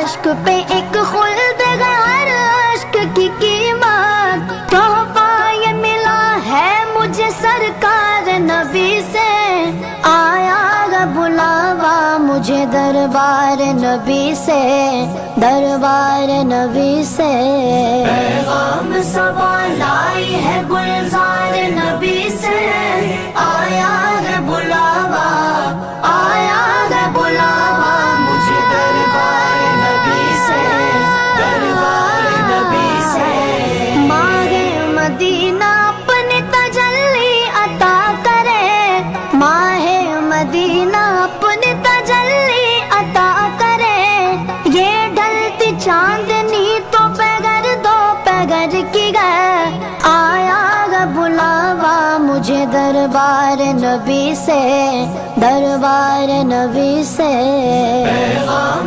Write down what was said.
عشق پہ ایک خلد غیر عشق کی قیمت، تحفہ یہ ملا ہے مجھے سرکار نبی سے، آیا گا بلاوا مجھے دربار نبی سے، دربار نبی سے، پیغام صبا لائی ہے گلزار نبی سے، آیا گا بلاوا، آیا گا بلاوا مجھے دربار نبی سے، دربار نبی سے، ماہ مدینہ اپنی تجلی عطا کرے، ماہ مدینہ اپنی تجلی عطا کرے، یہ ڈھلتی چاندنی تو بغیر دو پگر کی گئے، آیا گا بلاوا مجھے دربار نبی سے، دربار نبی سے، پیغام